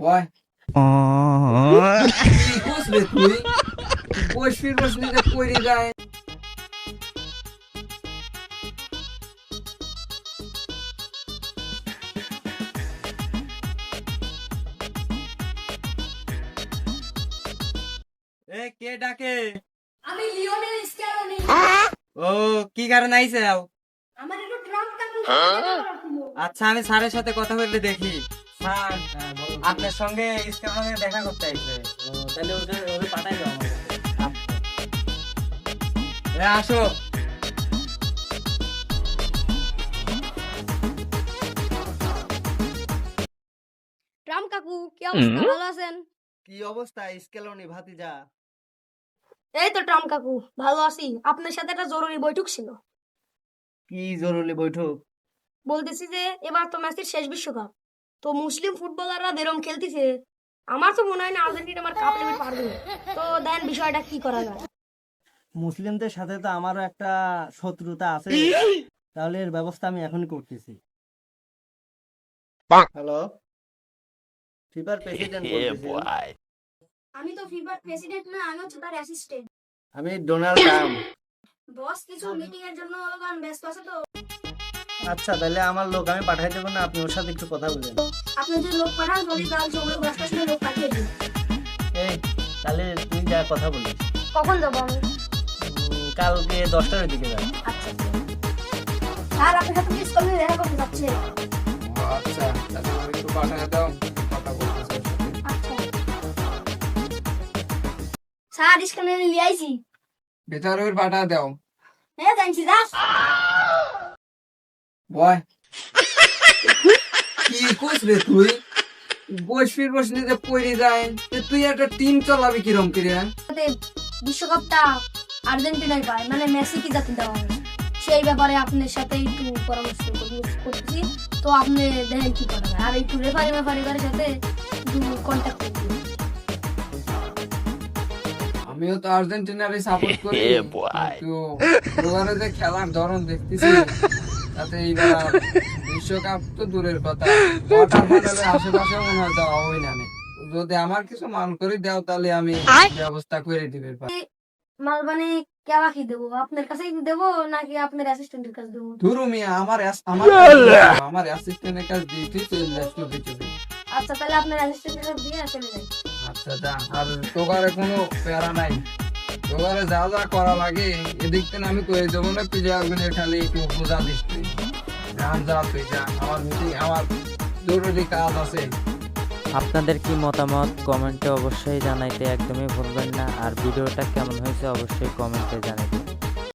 বয় কি কোস রে তুই বস ফির বস নিতে পড়ে যায়। এ কে ডাকে? আমি লিওনেল স্ক্যালোনি। ও কি কারণে আইছে? আমার একটু ট্রাম্প কাকুর সাথে দেখা করার ছিল। আচ্ছা আমি স্যারের সাথে কথা বলতে দেখি। স্যার আপনার সঙ্গে স্ক্যানে দেখা করতে আইছে। তাহলে ওদের পাঠাই দাও আমার কাছে। এ আসো। ট্রাম্প কাকু কি অবস্থা, ভালো আছেন? কি অবস্থা স্ক্যালোনি ভাতিজা? এই তো ট্রাম্প কাকু, ভালো আছি। আপনার সাথে একটা জরুরি বৈঠক ছিল। কি জরুরি বৈঠক? বলতেছি যে এবার তো ম্যাচের শেষ বিশ্বকাপ, তো মুসলিম ফুটবলাররা যেরকম খেলতেছে, আমার তো মনে হয় না আর্জেন্টিনা আমার কাপ নেবে পারবে। তো দেন বিষয়টা কি করা যায়? মুসলিমদের সাথে তো আমারও একটা শত্রুতা আছে, তাহলে এর ব্যবস্থা আমি এখনই করতেছি। হ্যালো, ফিফার প্রেসিডেন্ট বলতেছেন? আমি তো ফিফার প্রেসিডেন্ট না, আমি হচ্ছে তার অ্যাসিস্ট্যান্ট। আমি ডোনাল্ড ট্রাম্প। বস কিছু মিটিং এর জন্য ব্যস্ত আছে, তো আচ্ছা, তাহলে আমার লোক আমি পাঠাই দেবো না, আপনি ওর সাথে একটু কথা বলেন। আপনি যদি লোক পাঠান তাহলে কাল সকালে 10টার সময় লোক পাঠিয়ে দিন। এই, তাহলে তুই যা কথা বলিস। কখন যাবো আমি? কালকে 10টার দিকে যাবো। আচ্ছা স্যার, আপনার সাথে কি স্কুলে দেখা করতে যাচ্ছে? আচ্ছা তাহলে আমাকে একটু পাঠিয়ে দাও, কথা বলতেছি ওর সাথে। আচ্ছা স্যার, স্কুলে নিয়ে আইছি। ভেতরে পাঠিয়ে দাও। হ্যাঁ জানছি, যাস। বয় কি কোস রে তুই বস ফির বস নিতে পড়ে যায়। তুই একটা টিম চালাবি কিরম করে? যাতে বিশ্বকাপটা আর্জেন্টিনায় পায়, মানে মেসি কি যাতে দেওয়া হয়, সেই ব্যাপারে আপনার সাথে একটু পরামর্শ করতেছি। তো আপনি দেখেন কি করা যায়, আর একটু রেফারিদের সাথে একটু কন্ট্যাক্ট করতে। আমিও তো আর্জেন্টিনারই সাপোর্ট করি, কিন্তু ওখানে যে খেলার ধরন দেখতেছি তাতে এইবার বিশ্বকাপ তো দূরের কথা, কোয়ার্টার ফাইনালের আশেপাশে মনে হয় যাওয়া হয় না। যদি আমার কিছু মান করে দাও তাহলে আমি ব্যবস্থা করে দিতে পারি। মাল মানে কেবা কি দেবো, আপনার কাছেই দেবো নাকি আপনার অ্যাসিস্ট্যান্টের কাছে দেবো? ধরু মিয়া আমার অ্যাসিস্ট্যান্টের কাছে দিতে চলে যাচ্ছ কিছু। আচ্ছা তাহলে আপনার অ্যাসিস্ট্যান্টের কাছে দিয়ে চলে যাই। আচ্ছা যা, আর তোকারে কোনো প্যারা নাই, তোকারে যা যা করা লাগে এদিক থেকে আমি করে দেবো না, প্লেয়ার গুলো খালি একটু বোঝা দিস তুই। যা তুই যা, আমার মিটিং, আমার জরুরি কাজ আছে। আপনাদের কি মতামত কমেন্টে অবশ্যই জানাইতে একদমই ভুলবেন না, আর ভিডিওটা কেমন হয়েছে অবশ্যই কমেন্টে জানাবেন।